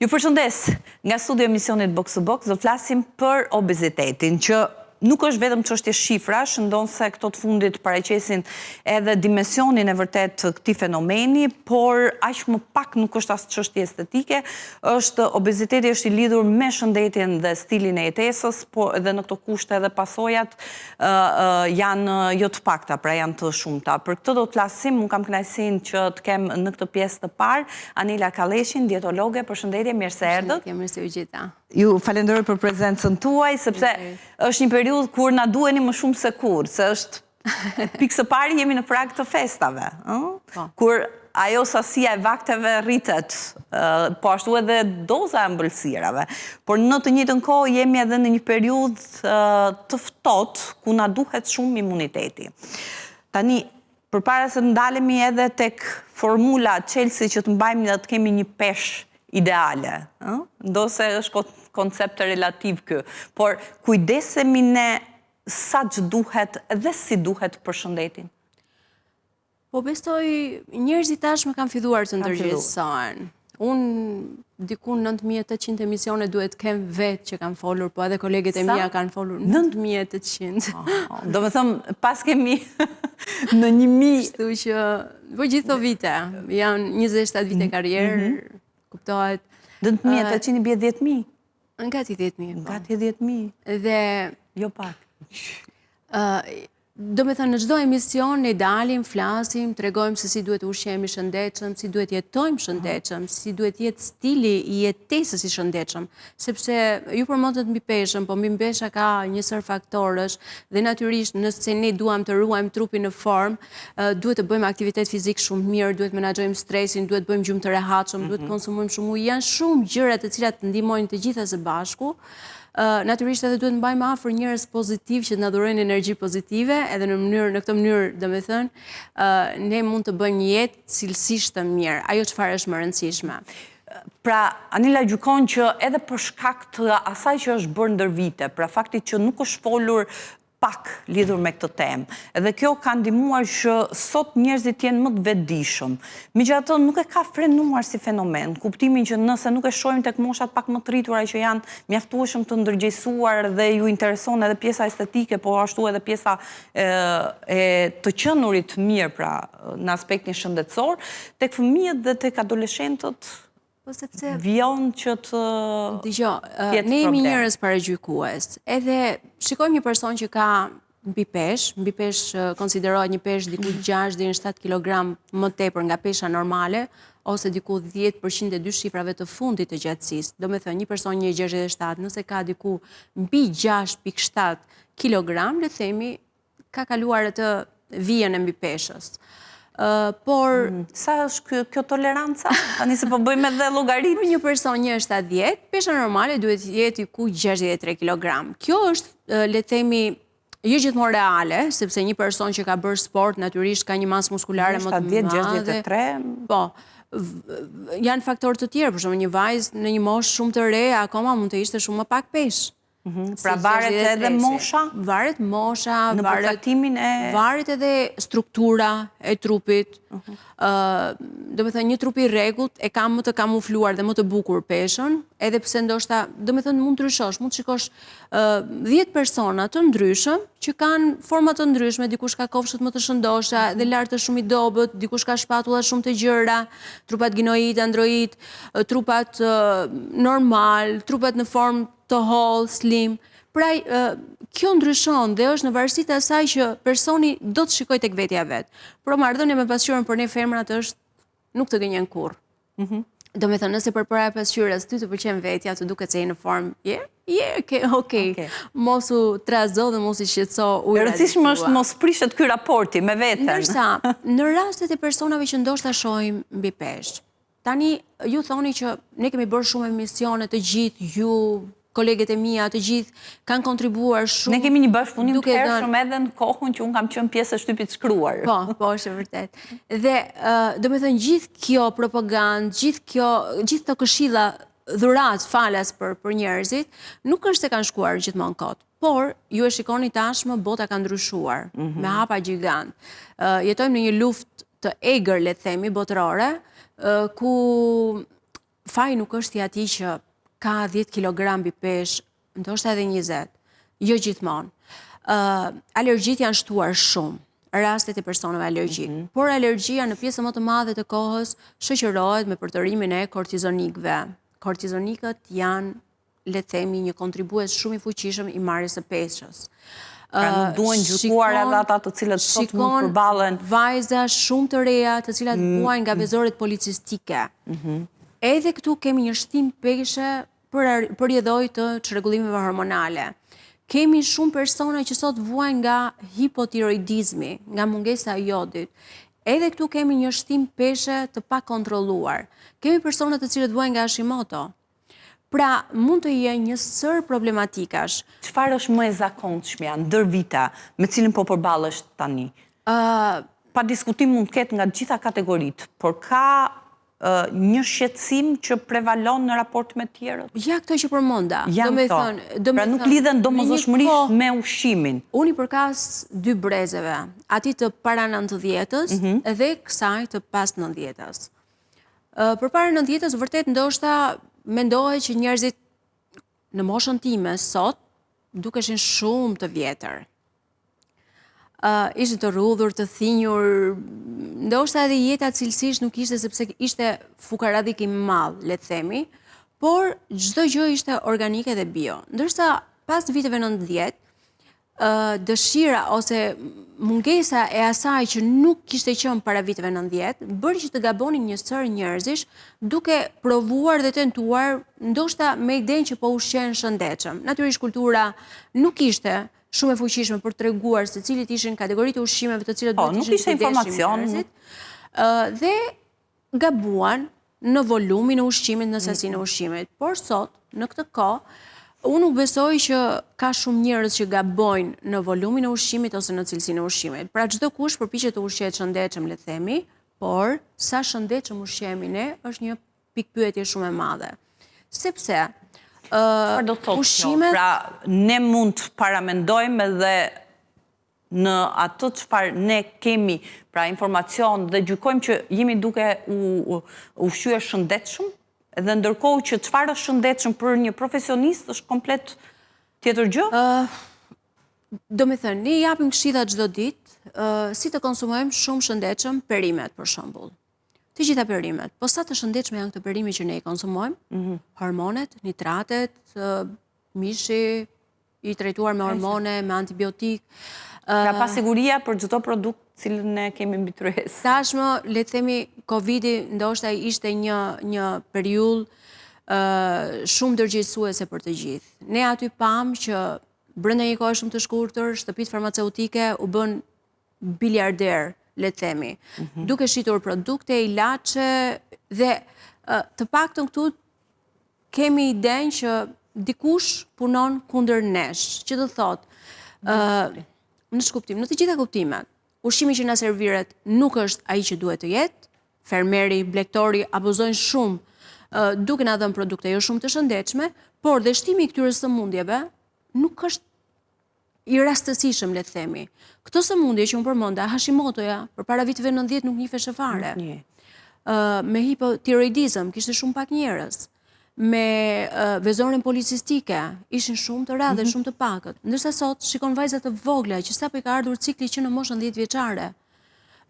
Ju përshëndes, nga studio emisionit Box to Box do flasim për obezitetin, që nuk është vetëm çështje shifrash, ndonse këto të fundit paraqesin edhe dimensionin e vërtet të këtij fenomeni, por aq më pak nuk është as çështje estetike, obeziteti është i lidhur me shëndetjen dhe stilin e jetesës, por edhe në këto kushte edhe pasojat janë jo të pakta, pra janë të shumta. Për këtë do të flasim, unë kam kënaqësinë që të kem në këtë pjesë të parë Anila Kaleshin, dietologe. Përshëndetje, mirë se erdhët. Mirë se u gjeta. Ju falenderoj për prezencën tuaj, sepse është një periudhë kur na duheni më shumë se kur, se është pikë së pari jemi në prag të festave, kur ajo sasia e vakteve rritet, po ashtu edhe doza e ëmbëlsirave, por në të njëjtën kohë jemi edhe në një periudhë të ftohtë ku na duhet shumë imuniteti. Tani, përpara se ndalemi edhe tek formula Chelsea që të mbajmë dhe të kemi një peshë ideale, ndose është koncept relativ kë, por kujdesemi ne sa që duhet dhe si duhet për shëndetin? Po bestoj, njerëzit tashmë kanë filluar të ndërgjegjësohen. Unë diku 9800 emisione duhet kem vetë që kanë folur, po edhe kolegët e mia kanë folur 9800. Do me thëmë, pas kemi në 1000... Shtu që, po gjithë të vite, janë 27 vite karrierë, kuptohet. 9800 i bje 10.000? Nga ti 10.000. Nga ti 10.000. Dhe... Jo pak. Do me thënë, në çdo emision ne dalim, flasim, tregojmë se si duhet ushqemi shëndetshëm, si duhet jetojmë shëndetshëm, si duhet jetë stili i jetesës i shëndetshëm, sepse ju përmendët mbi peshën, po mbi pesha ka një sër faktorësh dhe natyrisht nëse ne duam të ruajmë trupin në formë, duhet të bëjmë aktivitet fizik shumë mirë, duhet të menaxhojmë stresin, duhet të bëjmë gjumë të rehatshëm, duhet të konsumojmë shumë ujë, janë shumë gjëra të cilat ndihmojnë të gjitha së bashku. Natyrisht edhe duhet të mbajmë afër njerëz pozitiv që të na dhurojnë energji pozitive, edhe në këtë mënyrë, domethënë, ne mund të bëjmë një jetë cilësisht të mirë, ajo çfarë është më e rëndësishme. Pra, Anila gjykon që edhe për shkak të asaj që është bërë ndër vite, pra faktit që nuk është folur pak lidhur me këtë temë. Edhe kjo ka ndihmuar që sot njerëzit jenë më të vetëdijshëm. Megjithatë nuk e ka frenuar si fenomen. Kuptimin që nëse nuk e shohim tek moshat pak më të rritura që janë mjaftueshëm të ndërgjegjësuar dhe ju intereson edhe pjesa estetike, po ashtu edhe pjesa e të qenurit mirë, pra në aspektin shëndetësor, tek fëmijët dhe tek adoleshentët vion që të ne jemi njerëz paragjykues. Edhe shikojmë një person që ka mbi peshë konsiderohet një peshë diku 6 deri në 7 kg më tepër nga pesha normale, ose diku 10% e dy shifrave të fundit të gjatësisë. Do me thënë, një person 1,67, nëse ka diku mbi 6,7 kg, le themi, ka kaluar atë vijën e mbi peshës. Por sa është kjo toleranca? Tani se po bëjmë edhe llogarit. Një person 1,70, pesha normale duhet jetë ku 63 kg. Kjo është, le të themi, jo gjithmonë reale, sepse një person që ka bërë sport natyrisht ka një masë muskulare më të madhe. 63. Po. Janë faktorë të tjerë, për shembull një vajzë në një moshë shumë të re akoma mund të ishte shumë më pak peshë. Pra varet edhe mosha? Varet mosha, në përcaktimin e... varet edhe struktura e trupit. Do me thënë, një trup i rregullt e ka më të kamufluar dhe më të bukur peshën, edhe pse ndoshta, do me thënë, mund të ndryshosh, mund të shikosh 10 persona të ndryshëm që kanë forma të ndryshme, dikush ka kofshët më të shëndosha dhe lartë shumë i dobët, dikush ka shpatulla shumë të gjëra, trupat ginoid, android, trupat normal, trupat në formë të hollë, slim. Pra, kjo ndryshon dhe është në varësi të asaj që personi do të shikojë tek vetja vet. Por marrëdhënia me pasqyrën për ne femrat është nuk të gënjen kurrë. Do me thënë, nëse përpara pasqyrës ty të pëlqen vetja, të duket se je në formë, okej. Mos u trazo dhe mos i shqetëso ujërat. E rëndësishme është mos prishet ky raporti me veten. Ndërsa, në rastet e personave që ndoshta shohim mbi peshë. Tani ju thoni që ne kemi bërë shumë emisione, të gjithë ju, kolegët e mia, të gjithë kanë kontribuar shumë. Ne kemi një bashkëpunim të hershëm edhe në kohën që unë kam qenë pjesë e shtypit shkruar. Po, është vërtet. Dhe, do me thënë, gjithë kjo propagandë, gjithë të këshilla dhurat falas për njerëzit, nuk është se kanë shkuar gjithmonë kot. Por, ju e shikoni tashmë, bota ka ndryshuar, me hapa gjigant. Jetojmë në një luftë të egër, le të themi, botërore, ku faji nuk është i atij që ka 10 kg pesh, ndoshta edhe 20, jo gjithmonë. Alergjit janë shtuar shumë, rastet e personave alergjik, por alergjia në pjesën më të madhe të kohës shoqërohet me përtërimin e kortizonikëve. Kortizonikët janë, le të themi, një kontribues shumë i fuqishëm i marrjes së peshës. Pra nuk duhen gjykuar edhe ata të cilët sot mund përbalen. Vajza shumë të reja të cilat vuajnë nga vezoret policistike. Edhe këtu kemi një shtim peshe përjedhoj të çrregullimeve hormonale. Kemi shumë persona që sot vuajnë nga hipotiroidizmi, nga mungesa e jodit. Edhe këtu kemi një shtim peshe të pakontrolluar. Kemi persona të cilët vuajnë nga Hashimoto. Pra, mund të jenë një sër problematikash. Çfarë është më e zakonshmja ndër vita me cilin po përballesh tani? Pa diskutim mund të ketë nga të gjitha kategoritë, por ka një shqetësim që prevalon në raport me tjerët? Ja këto që përmenda. Janë këto. Pra nuk lidhen domosdoshmërisht me ushqimin. Unë i përkas 2 brezeve, ati të para 90-s dhe kësaj të pas 90-s. Për para 90-s, vërtet ndoshta mendohet që njerëzit në moshën time sot dukeshin shumë të vjetër. Ishin të rrudhur, të thinjur, ndoshta edhe jeta cilësisht nuk ishte sepse ishte fukaradhik i madh, le të themi, por çdo gjë ishte organike dhe bio. Ndërsa pas viteve 90, dëshira ose mungesa e asaj që nuk kishte qenë para viteve 90, bëri që të gabonin një sër njerëzish duke provuar dhe tentuar, ndoshta me idenë që po ushqehen shëndetshëm. Natyrisht kultura nuk ishte shumë e fuqishme për treguar se cilit ishin kategoritë e ushqimeve të cilët duhet ishin. Nuk ishte informacion. Dhe gabuan në volumin e ushqimit, në sasinë e ushqimit. Por sot, në këtë kohë, unë nuk besoj që ka shumë njerëz që gabojnë në volumin e ushqimit ose në cilësinë e ushqimit. Pra çdo kush përpiqet të ushqehet shëndetshëm, le të themi, por sa shëndetshëm ushqehemi ne është një pikpyetje shumë e madhe. Sepse çfarë do të thotë ushqimet... Pra ne mund të paramendojmë edhe në atë çfarë ne kemi, pra informacion dhe gjykojmë që jemi duke ushqyer shëndetshëm. Edhe ndërkohë që çfarë është shëndetshëm për një profesionist është komplet tjetër gjë? Do me thënë, ne japim këshilla çdo ditë si të konsumojmë shumë shëndetshëm perimet, për shembull. Të gjitha perimet. Po sa të shëndetshme janë këto perime që ne i konsumojmë? Hormonet, nitratet, mishi i trajtuar me hormone, me antibiotik. Ka pasiguria për çdo produkt cilën ne kemi mbi tryezë. Tashmë, le të themi, Covidi ndoshta ishte një periudhë shumë dërgjegjësuese për të gjithë. Ne aty pam që brenda një kohe shumë të shkurtër, shtëpitë farmaceutike u bën biliarder, le të themi, duke shitur produkte, ilaçe dhe të paktën këtu kemi idenë që dikush punon kundër nesh, që të thotë në shkuptim, në të gjitha kuptimet, ushqimi që na serviret nuk është ai që duhet të jetë, fermeri, blegtori abuzojnë shumë duke na dhënë produkte jo shumë të shëndetshme, por dhe shtimi i këtyre sëmundjeve nuk është i rastësishëm, le të themi. Këto sëmundje që unë përmenda, Hashimotoja, përpara viteve 90 nuk njihej fare. Me hipotiroidizëm kishte shumë pak njerëz. Me vezoren policistike ishin shumë të rrallë dhe shumë të pakët. Ndërsa sot shikon vajza të vogla që sapo i ka ardhur cikli që në moshën 10 vjeçare.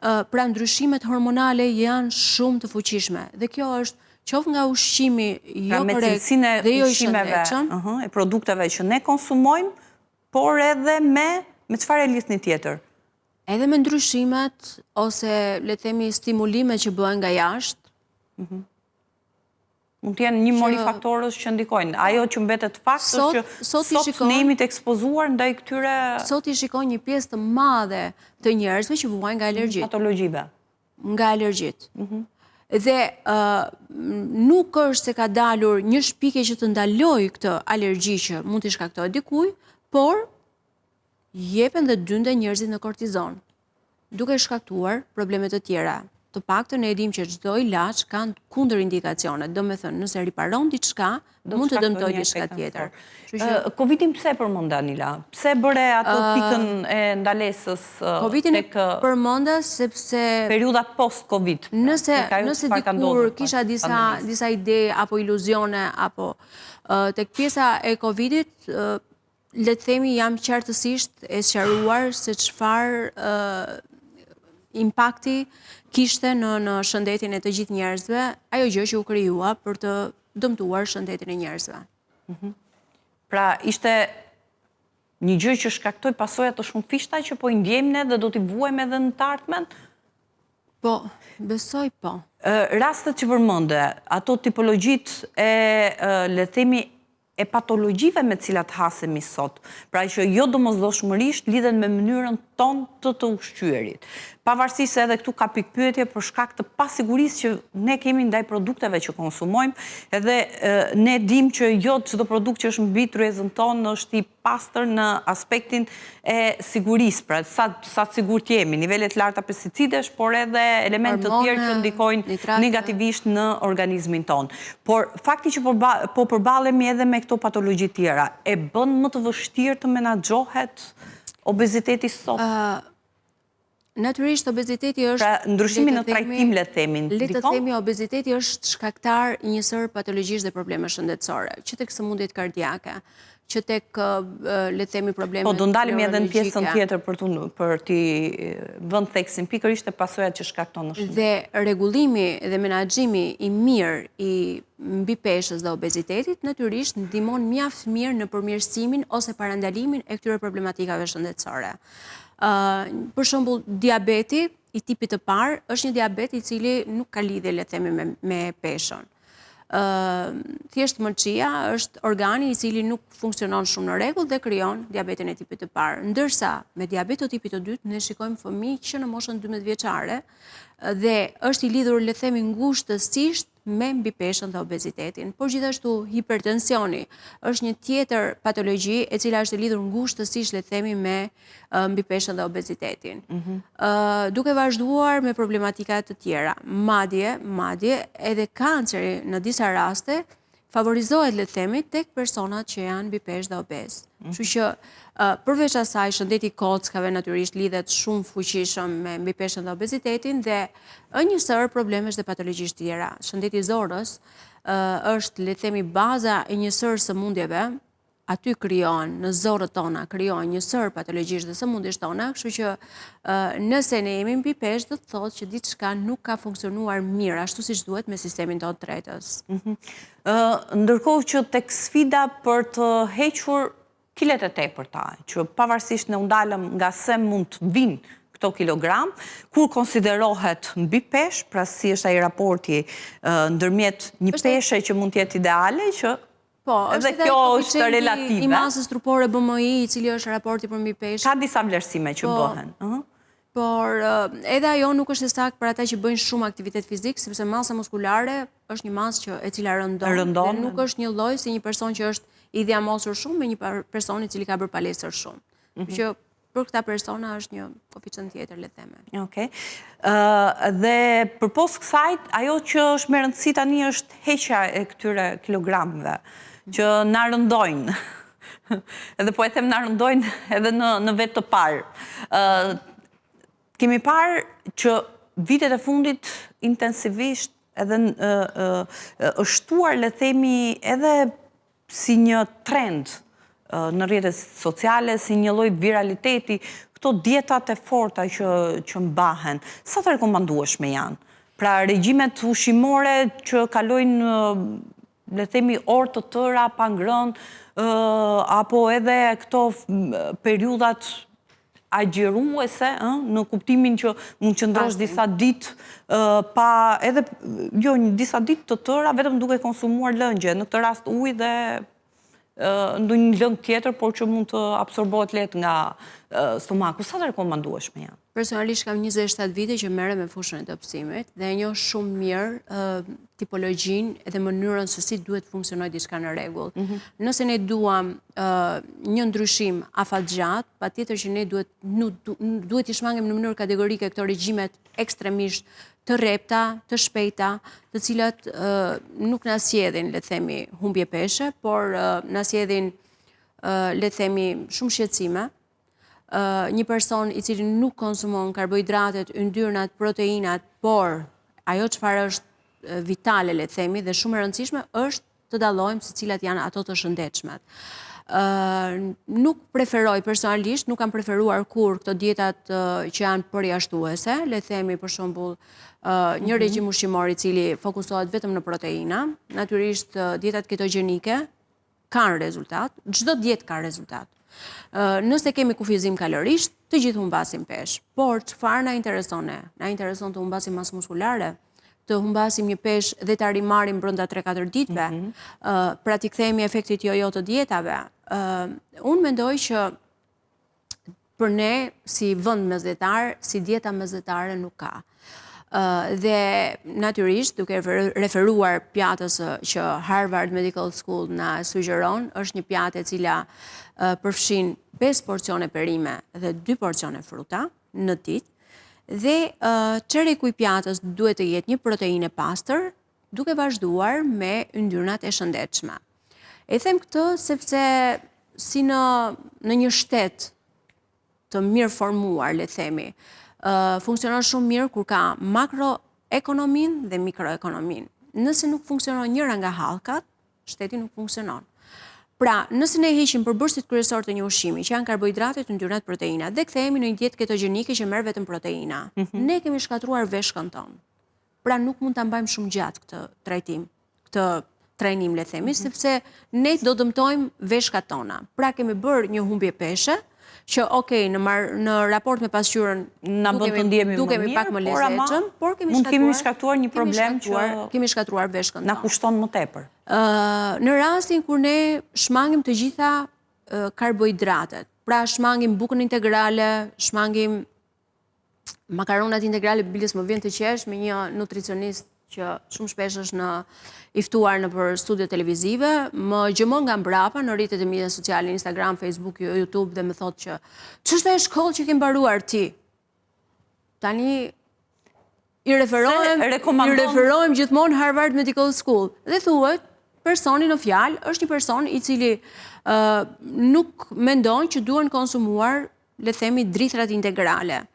Pra ndryshimet hormonale janë shumë të fuqishme. Dhe kjo është qoftë nga ushqimi jo korrekt dhe jo i shëndetshëm, e produkteve që ne konsumojmë, por edhe me çfarë lidhni tjetër? Edhe me ndryshimet ose le të themi stimulimet që bëhen nga jashtë. Mund të jenë një mori faktorës që ndikojnë. Ajo që mbetet fakt është që sot ne jemi të ekspozuar ndaj këtyre... Sot i shikon një pjesë të madhe të njerëzve që vuajnë nga alergjit. Patologjive. Nga alergjit. Dhe nuk është se ka dalur një shpike që të ndaloj këtë alergji që mund të shkaktojë dikuj, por jepen dhe dynde njerëzit në kortizon, duke shkaktuar problemet të tjera, të paktën e dim që çdo ilaç ka kundër indikacione. Do me thënë, nëse riparon diçka, mund të dëmtoj diçka tjetër. Covidin pse përmenda, Nila? Pse bëre atë pikën e ndalesës Covidin e përmenda sepse periudha post-Covid? Nëse dikur kisha disa ide apo iluzione apo tek pjesa e Covidit, le të themi jam qartësisht e sqaruar se çfarë impakti kishte në shëndetin e të gjithë njerëzve, ajo gjë që u krijua për të dëmtuar shëndetin e njerëzve. Pra, ishte një gjë që shkaktoi pasoja të shumë fishta që po i ndjejmë ne dhe do t'i vuajmë edhe në të ardhmen? Po, besoj po. Rastet që përmende, ato tipologjit e, le të themi, e patologjive me cilat hasemi sot, pra që jo domosdoshmërisht lidhen me mënyrën tonë të ushqyerit. Pavarësisht se edhe këtu ka pikpyetje për shkak të pasigurisë që ne kemi ndaj produkteve që konsumojmë, edhe ne dim që jo çdo produkt që është mbi tryezën tonë është i pastër në aspektin e sigurisë, pra sa sigurt jemi, nivelet larta pesticidesh, por edhe elementë të tjerë që ndikojnë negativisht në organizmin tonë. Por fakti që po përballemi edhe me këto patologji tjera, e bën më të vështirë të menaxhohet obeziteti sot? Natyrisht obeziteti është... Pra, ndryshimi në trajtim, le të themi. Le të themi, obeziteti është shkaktar i njësër patologjish dhe probleme shëndetësore, që tek sëmundjet kardiake, që tek, le të themi, probleme neurologjike. Po, do ndalemi edhe në pjesën tjetër për t'i vënd theksin pikërisht e pasojat që shkakton në shëndet. Dhe rregullimi dhe menaxhimi i mirë i mbi peshës dhe obezitetit, natyrisht ndihmon mjaft mirë në përmirësimin ose parandalimin e këtyre problematikave shëndetësore. Për shembull, diabeti i tipit të parë është një diabet i cili nuk ka lidhje, le të themi, me peshën. Thjesht mërçia është organi i cili nuk funksionon shumë në rregull dhe krijon diabetin e tipit të parë. Ndërsa me diabet të tipit të dytë ne shikojmë fëmijë që në moshën 12 vjeçare dhe është i lidhur, le të themi, ngushtësisht me mbi peshën dhe obezitetin. Por gjithashtu hipertensioni është një tjetër patologji e cila është e lidhur ngushtësisht, le të themi, me mbi peshën dhe obezitetin. Duke vazhduar me problematika të tjera, madje edhe kanceri në disa raste favorizohet, le të themi, tek personat që janë mbi peshë dhe obez. Kështu që përveç asaj, shëndeti i kockave natyrisht lidhet shumë fuqishëm me mbi peshën dhe obezitetin dhe njësër problemesh dhe patologjish tjera. Shëndeti i zorës është, le të themi, baza e njësër sëmundjeve, aty krijohen në zorët tona, krijohen njësër patologjish dhe sëmundjesh tona, kështu që nëse ne jemi mbi peshë, do të thotë që diçka nuk ka funksionuar mirë, ashtu siç duhet me sistemin tonë tretës. Ndërkohë që tek sfida për të hequr kilet e tepërta, që pavarësisht ne u ndalëm nga se mund të vinë këto kilogram, kur konsiderohet mbi peshë, pra si është ai raporti ndërmjet një peshe që mund të jetë ideale, që edhe kjo është relative. I masës trupore BMI, i cili është raporti për mbi peshë. Ka disa vlerësime që bëhen. Por edhe ajo nuk është saktë për ata që bëjnë shumë aktivitet fizik, sepse masa muskulare është një masë e cila rëndon dhe nuk është një lloj si një person që është i dhjamosur shumë me një person i cili ka bërë palestër shumë. Që për këta persona është një koeficient tjetër, le të themi. Okej. Dhe përpos kësaj, ajo që është me rëndësi tani është heqja e këtyre kilogramëve që na rëndojnë. Edhe po e them na rëndojnë edhe në vetë të parë. Kemi parë që vitet e fundit intensivisht edhe është shtuar, le themi, edhe si një trend në rrjetet sociale, si një lloj viraliteti, këto dietat e forta që mbahen. Sa të rekomandueshme janë? Pra regjimet ushqimore që kalojnë, le themi, orë të tëra pa ngrënë, apo edhe këto periudhat agjeruese, në kuptimin që mund qëndrosh disa ditë pa, edhe jo, disa ditë të tëra, vetëm duke konsumuar lëngje, në këtë rast ujë dhe ndonjë lëng tjetër, por që mund të absorbohet lehtë nga stomaku. Sa të rekomandueshme janë? Personalisht kam 27 vite që merrem me fushën e topësimit dhe e njoh shumë mirë tipologjinë dhe mënyrën se si duhet funksionojë diçka në rregull. Nëse ne duam një ndryshim afatgjat, patjetër që ne duhet i shmangim në mënyrë kategorike këto regjimet ekstremisht të repta, të shpejta, të cilat nuk na sjellin, le të themi, humbje peshe, por na sjellin, le të themi, shumë shqetësime. Një person i cili nuk konsumon karbohidratet, yndyrnat, proteinat, por ajo çfarë është vitale, le të themi, dhe shumë e rëndësishme është të dallojmë se cilat janë ato të shëndetshmet. Nuk preferoj personalisht, nuk kam preferuar kur këto dietat që janë përjashtuese, le të themi për shembull një regjim ushqimor i cili fokusohet vetëm në proteina. Natyrisht dietat ketogjenike kanë rezultat, çdo dietë ka rezultat. Nëse kemi kufizim kalorisht, të gjithë humbasim peshë. Por çfarë na intereson ne? Na intereson të humbasim masë muskulare, të humbasim një peshë dhe ta rimarrim brenda 3-4 ditëve, pra t'i kthehemi efektit jojo të dietave. Unë mendoj që për ne si vend mesdhetar, si dieta mesdhetare nuk ka. Dhe natyrisht, duke referuar pjatës që Harvard Medical School na sugjeron, është një pjatë e cila përfshin 5 porcione perime dhe 2 porcione fruta në ditë, dhe çereku i pjatës duhet të jetë një proteinë e pastër, duke vazhduar me yndyrnat e shëndetshme. E them këtë sepse si në një shtet të mirë formuar, le të themi, funksionon shumë mirë kur ka makroekonomin dhe mikroekonomin. Nëse nuk funksionon njëra nga hallkat, shteti nuk funksionon. Pra, nëse ne heqim përbërësit kryesor të një ushqimi, që janë karbohidratet, yndyrnat, proteinat, dhe kthehemi në një dietë ketogjenike që merr vetëm proteina, ne kemi shkatruar veshkën tonë. Pra, nuk mund ta mbajmë shumë gjatë këtë trajtim, këtë trajnim, le të themi, sepse ne do dëmtojmë veshkat tona. Pra, kemi bërë një humbje peshe, që në raport me pasqyrën na bën të ndihemi më mirë, pak më lezetshëm, por kemi shkaktuar një problem që kemi shkatruar veshkën na kushton më tepër. Në rastin kur ne shmangim të gjitha karbohidratet, pra shmangim bukën integrale, shmangim makaronat integrale, biles më vjen të qesh me një nutricionist që shumë shpesh është i ftuar në për studio televizive, më gjëmon nga mbrapa në rrjetet e media sociale, Instagram, Facebook, YouTube, dhe më thotë që ç'është ajo shkollë që ke mbaruar ti? Tani i referohem gjithmonë Harvard Medical School dhe thuhet personi në fjalë është një person i cili nuk mendon që duhen konsumuar, le të themi, drithrat integrale.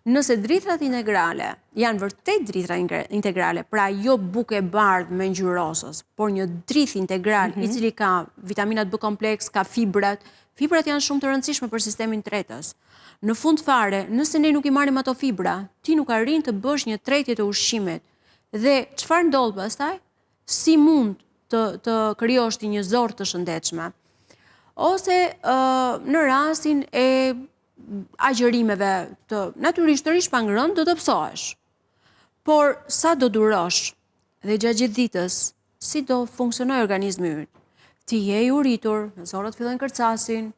Nëse drithrat integrale janë vërtet drithra integrale, pra jo buke bardhë me ngjyrosës, por një drith integral i cili ka vitaminat B kompleks, ka fibrat janë shumë të rëndësishme për sistemin tretës. Në fund fare, nëse ne nuk i marrim ato fibra, ti nuk arrin të bësh një tretje të ushqimit. Dhe çfarë ndodh pastaj? Si mund të krijosh ti një zorë të shëndetshme? Ose në rastin e agjërimeve të natyrisht të rish pa ngrënë, do të psohesh. Por sa do durosh dhe gjatë gjithë ditës, si do funksionojë organizmi yt? Ti je i uritur, zorët fillojnë kërcasin,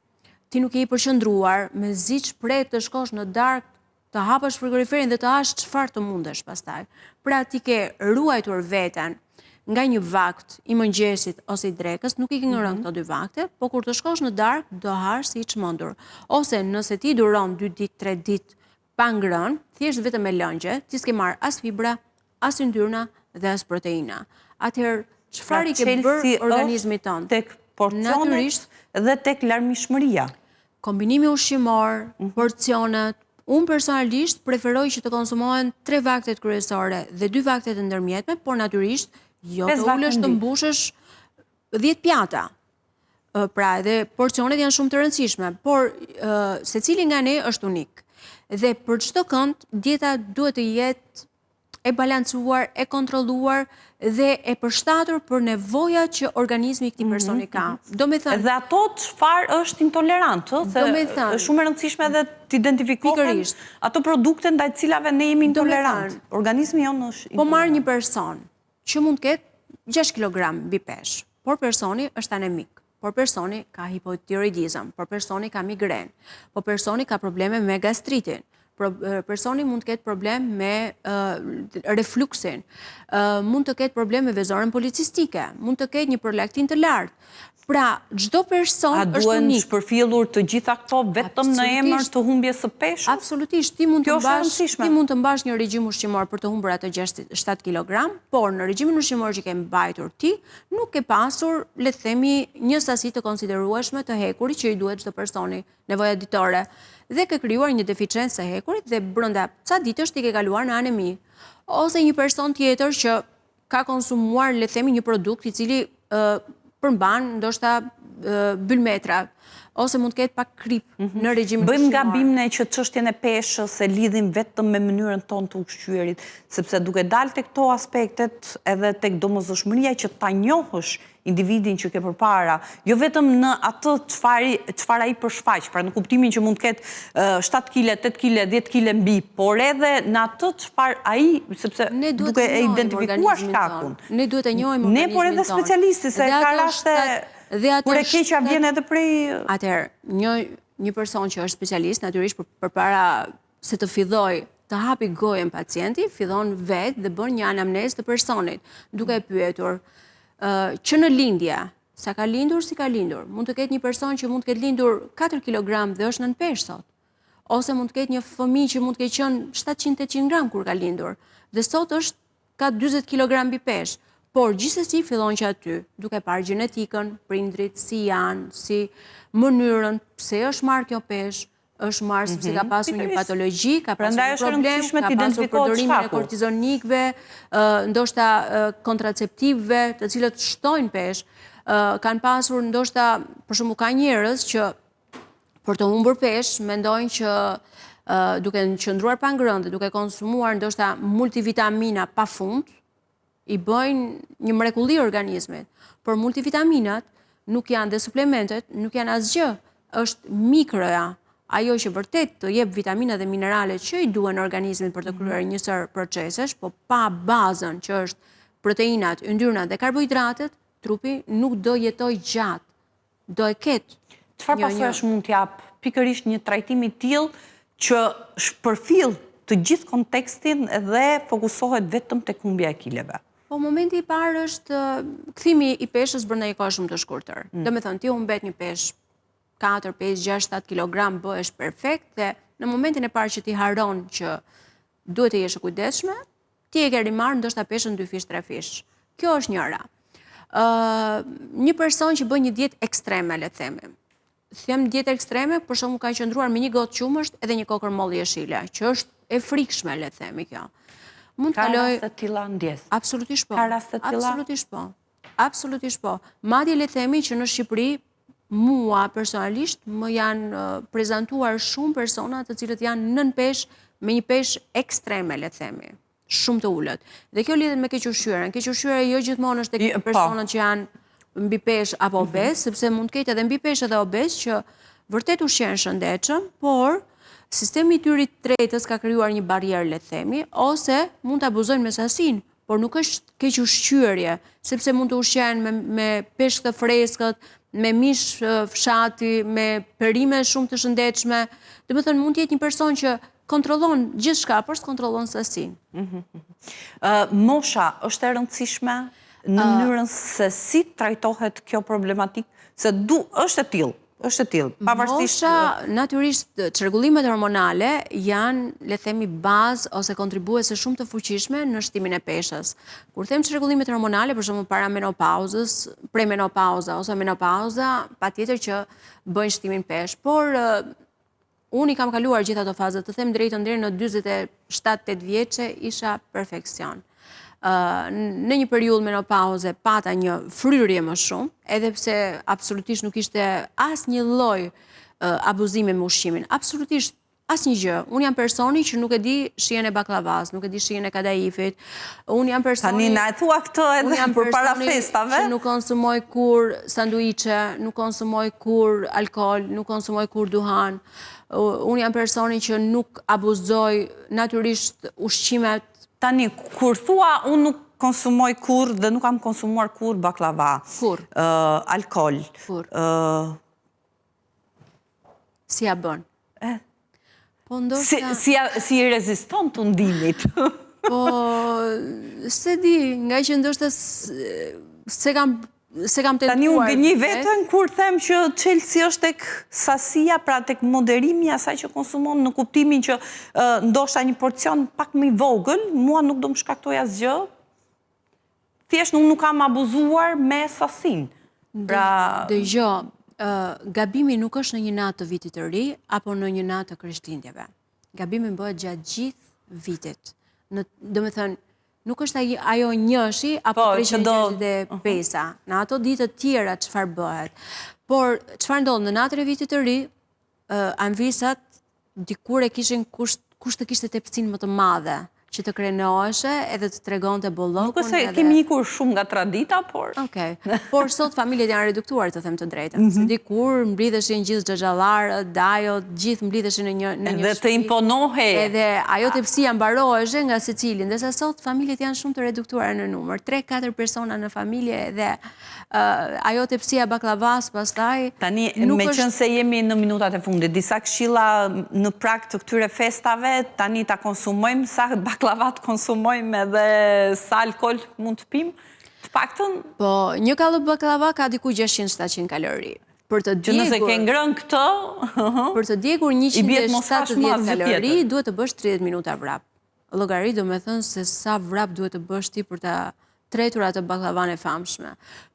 ti nuk je i përqendruar, mezi shpreh të shkosh në darkë, të hapësh frigoriferin dhe të hash çfarë të mundesh pastaj. Pra ti ke ruajtur veten nga një vakt i mëngjesit ose i drekës, nuk i ke ngrënë këto 2 vakte, po kur të shkosh në darkë, do hash si i çmendur. Ose nëse ti duron 2 ditë, 3 ditë pa ngrënë, thjesht vetëm me lëngje, ti s'ke marr as fibra, as yndyrna dhe as proteina. Atëherë, çfarë i ke bërë organizmit tonë? Tek porcionet dhe tek larmishmëria. Kombinimi ushqimor, porcionet. Unë personalisht preferoj që të konsumohen 3 vaktet kryesore dhe 2 vaktet e ndërmjetme, por natyrisht jo të ulesh të mbushësh 10 pjata. Pra edhe porcionet janë shumë të rëndësishme, por secili nga ne është unik. Dhe për çdo kënd, dieta duhet të jetë e balancuar, e kontrolluar dhe e përshtatur për nevojat që organizmi i këtij personi ka. Do me thënë, dhe ato çfarë është intolerant, se është shumë e rëndësishme edhe të identifikohen ato produkte ndaj cilave ne jemi intolerant. Organizmi jonë është intolerant. Po marr një person që mund të ketë 6 kg mbi peshë, por personi është anemik, por personi ka hipotiroidizëm, por personi ka migren, por personi ka probleme me gastritin, personi mund të ketë problem me refluksin, mund të ketë problem me vezorën policistike, mund të ketë një prolaktin të lartë. Pra, çdo person A është duen unik. shpërfillur të gjitha këto vetëm në emër të humbjes së peshës? Absolutisht, ti mund Kjo është e rëndësishme. të mbash një regjim ushqimor për të humbur ato 7 kg, por në regjimin ushqimor që ke mbajtur ti, nuk ke pasur, le të themi, një sasi të konsiderueshme të hekurit që i duhet çdo personi, nevoja ditore. Dhe ke krijuar një deficiencë të hekurit dhe brenda ca ditësh ti ke kaluar në anemi. Ose një person tjetër që ka konsumuar, le të themi, një produkt i cili përmban ndoshta bylmetra, ose mund të ketë pak krip në regjimin ushqimor. Bëjmë gabim ne që çështjen e peshës e lidhim vetëm me mënyrën tonë të ushqyerit, sepse duke dalë tek këto aspektet edhe tek domosdoshmëria që ta njohësh individin që ke përpara, jo vetëm në atë çfarë ai përshfaq, pra në kuptimin që mund të ketë 7 kg, 8 kg, 10 kg mbi, por edhe në atë çfarë ai, sepse duke e identifikuar shkakun. Ne duhet të njohim organizmin tonë. Ne, por edhe specialisti, se ka raste kur e keqja vjen edhe prej... Atëherë, një person që është specialist, natyrisht përpara se të filloj të hapi gojen pacienti, fillon vetë dhe bën një anamnezë të personit, duke e pyetur që në lindje, sa ka lindur, si ka lindur. Mund të ketë një person që mund të ketë lindur 4 kg dhe është nën peshë sot, ose mund të ketë një fëmijë që mund të ketë qenë 700-800 gram kur ka lindur, dhe sot ka 40 kg mbi peshë. Por gjithsesi fillon që aty, duke parë gjenetikën, prindrit, si janë, si mënyrën, pse është marrë kjo peshë, është marrë sepse ka pasur një patologji, ka pasur një problem, ka pasur përdorimin e kortizonikëve, ndoshta kontraceptivëve, të cilët shtojnë peshë, kanë pasur ndoshta, për shembull ka njerëz që për të humbur peshë mendojnë që duke qëndruar pa ngrënë, duke konsumuar ndoshta multivitamina pafund, i bëjnë një mrekulli organizmit, por multivitaminat nuk janë dhe suplementet, nuk janë asgjë, është mikroja, ajo që vërtet të jep vitamina dhe minerale që i duhen organizmit për të kryer një sër procesesh, po pa bazën që është proteinat, yndyrnat dhe karbohidratet, trupi nuk do jetoj gjatë, do e ketë. Çfarë pasojash mund t'jap pikërisht një trajtim i tillë që shpërfill të gjithë kontekstin dhe fokusohet vetëm tek humbja e kileve? Po, momenti i parë është kthimi i peshës brenda një kohe shumë të shkurtër. Do me thënë, ti humbet një peshë 4, 5, 6, 7 kg, bëhesh perfekt, dhe në momentin e parë që ti haron që duhet të jesh e kujdesshme, ti e ke rimarrë ndoshta peshën 2 fish, 3 fish. Kjo është njëra. Një person që bën një dietë ekstreme, le të themi. Them dietë ekstreme, për shembull ka qëndruar me një gotë qumësht edhe një kokër mollë jeshile, që është e frikshme, le të themi kjo. Ka raste të tilla ndjes? Absolutisht po. Ka raste të tilla? Absolutisht po. Absolutisht po. Madje le të themi që në Shqipëri, mua personalisht më janë prezantuar shumë persona të cilët janë nën peshë me një peshë ekstreme, le të themi. Shumë të ulët. Dhe kjo lidhet me kequshqyerjen. Kequshqyerja jo gjithmonë është tek personat që janë mbi peshë apo obez, sepse mund të ketë edhe mbi peshë edhe obez që vërtet ushqen shëndetshëm, por sistemi i tyre tretës ka krijuar një barrierë, le të themi, ose mund të abuzojnë me sasinë, por nuk është kequshqyerje, sepse mund të ushqejnë me peshk të freskët, me mish fshati, me perime shumë të shëndetshme. Do të thënë, mund të jetë një person që kontrollon gjithçka, por s'kontrollon sasinë. Mosha është e rëndësishme në mënyrën se si trajtohet kjo problematikë, se është e tillë. është e tillë, pavarësisht... Mosha, natyrisht, çrregullimet hormonale janë, le të themi, bazë ose kontribuese shumë të fuqishme në shtimin e peshës. Kur them çrregullimet hormonale, për shembull para menopauzës, premenopauza ose menopauza, patjetër që bëjnë shtimin peshë, por unë i kam kaluar gjithë ato fazat, të them drejtën deri në 47-8 vjeçe isha perfeksion. Në një periudhë menopauze pata një fryrje më shumë, edhe pse absolutisht nuk ishte asnjë lloj abuzimi me ushqimin. Absolutisht asnjë gjë. Unë jam personi që nuk e di shijen e baklavas, nuk e di shijen e kadaifit. Unë jam personi... Tani na e thua këtë edhe përpara festave? Që nuk konsumoj kur sanduiçe, nuk konsumoj kur alkool, nuk konsumoj kur duhan. Unë jam personi që nuk abuzoj natyrisht ushqimet. Tani, kur thua, unë nuk konsumoj kur dhe nuk kam konsumuar kur baklava. Kur? Alkool. Kur? Si ja bën? Po ndoshta... Si i reziston të ndimit? Po, se di, nga që ndoshta se kam se kam tentuar. Tani unë gënjej veten kur them që Chelsea është tek sasia, pra tek moderimi i asaj që konsumon, në kuptimin që ndoshta një porcion pak më i vogël, mua nuk do më shkaktoj asgjë. Thjesht unë nuk kam abuzuar me sasinë. Pra, dëgjoj, gabimi nuk është në një natë të vitit të ri apo në një natë të Krishtlindjeve. Gabimi bëhet gjatë gjithë vitit. Domethënë, nuk është ajo njëshi apo 365-a. Në ato ditë të tjera çfarë bëhet. Por çfarë ndodh në natën e vitit të ri, anvisat dikur e kishin kush të kishte tepsinë më të madhe që të krenoheshe edhe të tregonte bollokun. Nuk është se kemi ikur shumë nga tradita, por... Okej. Por sot familjet janë reduktuar, të them të drejtën. Se dikur mblidheshin gjithë xhaxhallarët, dajot, gjithë mblidheshin në një shtëpi. Dhe të imponohe. Edhe ajo tepsia mbaroheshe nga secili, ndërsa sot familjet janë shumë të reduktuara në numër. 3-4 persona në familje dhe ajo tepsia baklavas pastaj... Tani, me qënë se jemi në minutat e fundit, disa këshilla në prag të këtyre festave, tani ta konsumojmë, sa baklavat konsumojmë edhe sa alkohol mund të pim, të paktën... Po, një kallëp baklava ka diku 600-700 kalori. Që nëse ke ngrën këtë... Për të djegur 170 kalori, duhet të bësh 30 minuta vrap. Llogari do me thënë se sa vrap duhet të bësh ti për të tretur atë baklavan e famshme.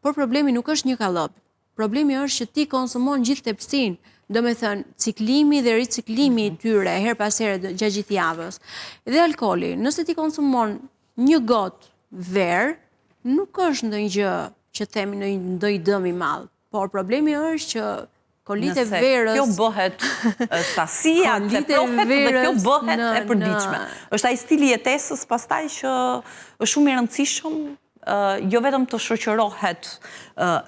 Por problemi nuk është një kallëp. Problemi është që ti konsumon gjithë tepsinë, do me thënë ciklimi dhe riciklimi i tyre her pas here gjatë gjithë javës. Dhe alkooli, nëse ti konsumon një gotë verë, nuk është ndonjë gjë që themi në ndonjë dëm i madh. Por problemi është që kolit e verës... Kjo bëhet sasia, të prohet dhe kjo bëhet e përditshme. Është ai stili jetesës pastaj që është shumë i rëndësishëm, jo vetëm të shoqërohet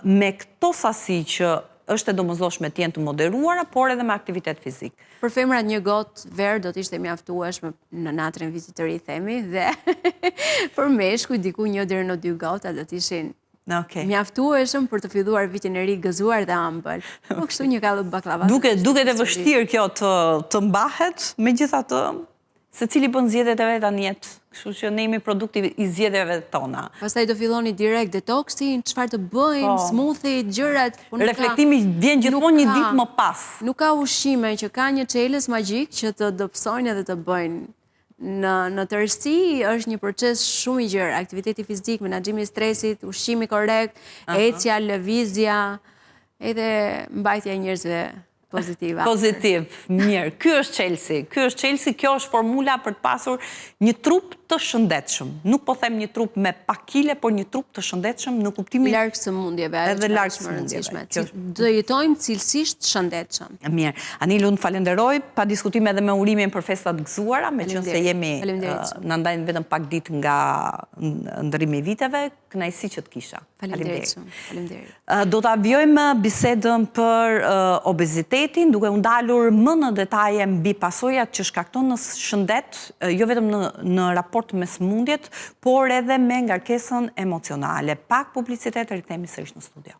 me këto sasi që është e domosdoshme të jenë të moderuara, por edhe me aktivitet fizik. Për femrat një gotë verë do të ishte mjaftueshme në natën e vitit të ri themi dhe për meshkuj diku 1 deri në 2 gota do të ishin mjaftueshëm për të filluar vitin e ri gëzuar dhe ëmbël. Po kështu një kallëp baklava. Duket e vështirë kjo të mbahet, megjithatë secili bën zgjedhjet e veta në jetë. Kështu që ne jemi produkti i zgjedhjeve tona. Pastaj do filloni direkt detoksin, çfarë të bëjmë, smoothie, gjërat. Reflektimi vjen gjithmonë një ditë më pas. Nuk ka ushqime që ka një çelës magjik që të dobësojnë edhe të bëjnë. Në tërësi është një proces shumë i gjerë, aktiviteti fizik, menaxhimi i stresit, ushqimi korrekt, ecja, lëvizja, edhe mbajtja e njerëzve pozitiva. Pozitiv, mirë. Ky është Chelsea, kjo është formula për të pasur një trup të shëndetshëm. Nuk po them një trup me pak kile, por një trup të shëndetshëm në kuptimin... Larg sëmundjeve. Edhe larg sëmundjeve. Do jetojmë cilësisht shëndetshëm. Mirë. Anil, unë falenderoj, pa diskutim edhe me urimin për festat gëzuara, me qënë se jemi në ndajnë vetëm pak ditë nga ndërrimi i viteve, kënaqësi që të kisha. Faleminderit. Do ta vjojmë bisedën për obezitetin, duke u ndalur më në detaje mbi pasojat që shkakton në shëndet, jo vetëm në raport me sëmundjet, por edhe me ngarkesën emocionale. Pak publicitet, rikthehemi sërish në studio.